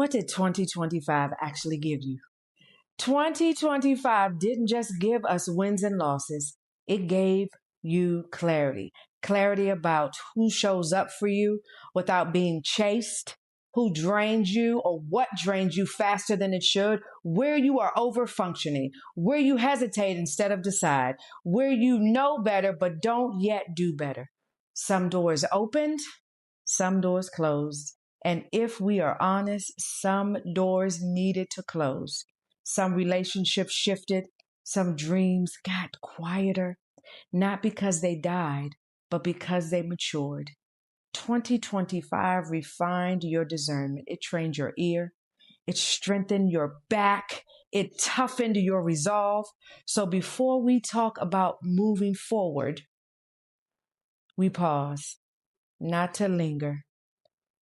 What did 2025 actually give you? 2025 didn't just give us wins and losses, it gave you clarity. Clarity about who shows up for you without being chased, who drains you or what drains you faster than it should, where you are over functioning, where you hesitate instead of decide, where you know better but don't yet do better. Some doors opened, some doors closed. And if we are honest, some doors needed to close. Some relationships shifted. Some dreams got quieter, not because they died, but because they matured. 2025 refined your discernment. It trained your ear. It strengthened your back. It toughened your resolve. So before we talk about moving forward, we pause, not to linger,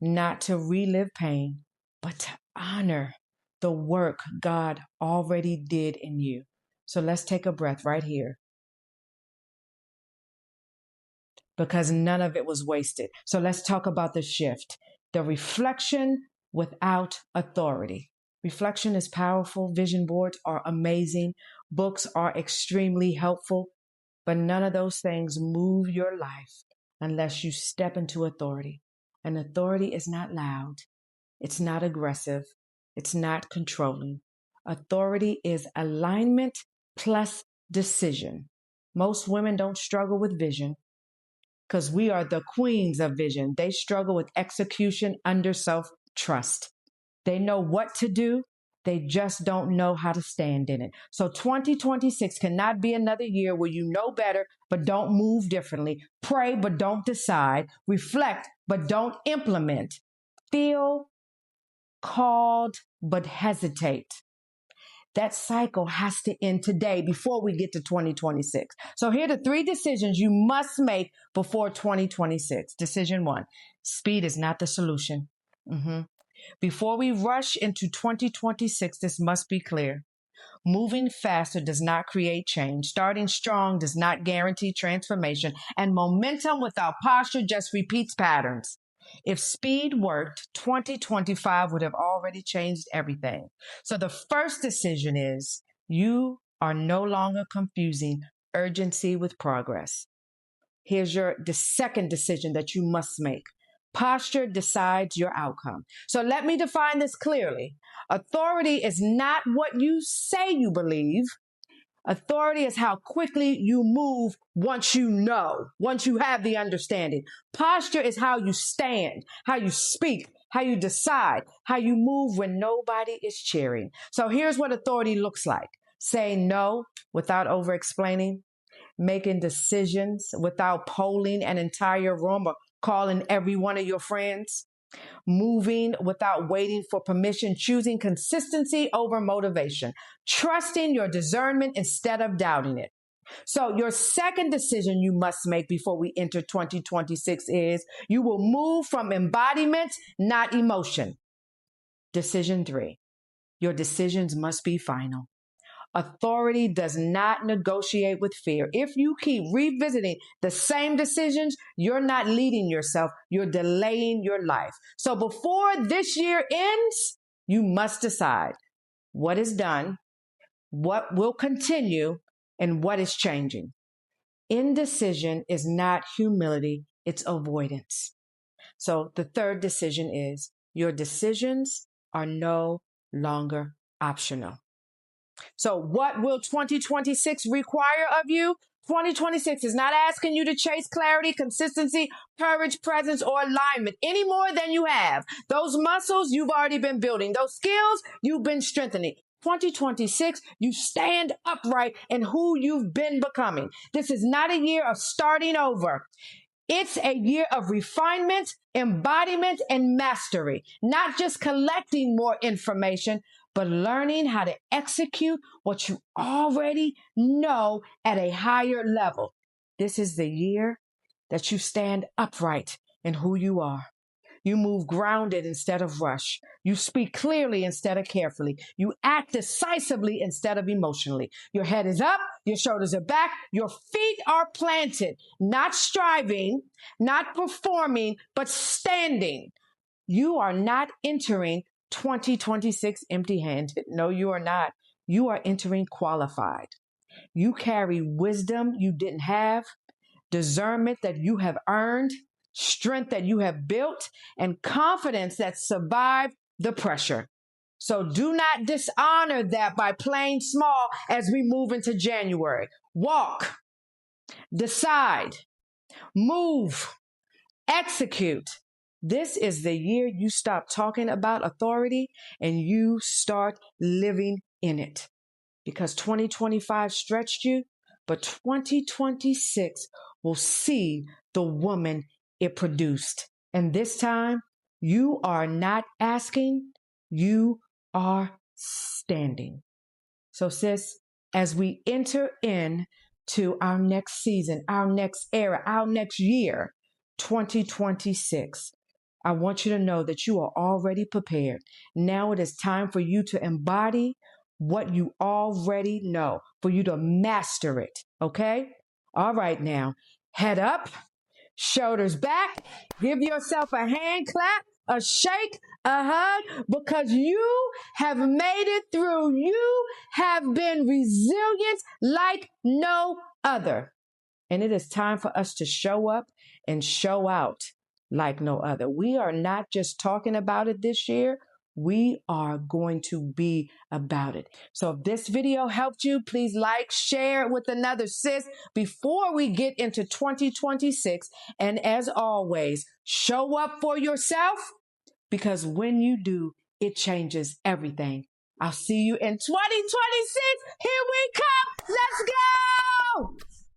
not to relive pain, but to honor the work God already did in you. So let's take a breath right here because none of it was wasted. So let's talk about the shift, the reflection without authority. Reflection is powerful. Vision boards are amazing. Books are extremely helpful, but none of those things move your life unless you step into authority. And authority is not loud. It's not aggressive. It's not controlling. Authority is alignment plus decision. Most women don't struggle with vision because we are the queens of vision. They struggle with execution under self-trust. They know what to do. They just don't know how to stand in it. So 2026 cannot be another year where you know better, but don't move differently. Pray, but don't decide. Reflect, but don't implement. Feel called, but hesitate. That cycle has to end today before we get to 2026. So here are the 3 decisions you must make before 2026. Decision 1, speed is not the solution. Before we rush into 2026, this must be clear. Moving faster does not create change. Starting strong does not guarantee transformation. And momentum without posture just repeats patterns. If speed worked, 2025 would have already changed everything. So the first decision is you are no longer confusing urgency with progress. Here's the second decision that you must make. Posture decides your outcome. So let me define this clearly. Authority is not what you say you believe. Authority is how quickly you move once you know, once you have the understanding. Posture is how you stand, how you speak, how you decide, how you move when nobody is cheering. So here's what authority looks like. Saying no without over-explaining, making decisions without polling an entire room or calling every one of your friends, moving without waiting for permission, choosing consistency over motivation, trusting your discernment instead of doubting it. So your second decision you must make before we enter 2026 is you will move from embodiment, not emotion. Decision 3, your decisions must be final. Authority does not negotiate with fear. If you keep revisiting the same decisions, you're not leading yourself, you're delaying your life. So before this year ends, you must decide what is done, what will continue, and what is changing. Indecision is not humility, it's avoidance. So the third decision is your decisions are no longer optional. So what will 2026 require of you? 2026 is not asking you to chase clarity, consistency, courage, presence, or alignment any more than you have. Those muscles you've already been building. Those skills you've been strengthening. 2026, you stand upright in who you've been becoming. This is not a year of starting over. It's a year of refinement, embodiment, and mastery. Not just collecting more information, but learning how to execute what you already know at a higher level. This is the year that you stand upright in who you are. You move grounded instead of rush. You speak clearly instead of carefully. You act decisively instead of emotionally. Your head is up, your shoulders are back, your feet are planted, not striving, not performing, but standing. You are not entering 2026 empty-handed. No, you are not. You are entering qualified. You carry wisdom you didn't have, discernment that you have earned, strength that you have built, and confidence that survived the pressure. So do not dishonor that by playing small as we move into January. Walk, decide, move, execute. This is the year you stop talking about authority and you start living in it. Because 2025 stretched you, but 2026 will see the woman it produced. And this time, you are not asking, you are standing. So, sis, as we enter in to our next season, our next era, our next year, 2026, I want you to know that you are already prepared. Now it is time for you to embody what you already know, for you to master it. Okay? All right, now, head up, shoulders back, give yourself a hand clap, a shake, a hug, because you have made it through. You have been resilient like no other. And it is time for us to show up and show out like no other. We are not just talking about it this year. We are going to be about it. So if this video helped you, please like, share it with another sis before we get into 2026. And as always, show up for yourself, because when you do, it changes everything. I'll see you in 2026. Here we come. Let's go.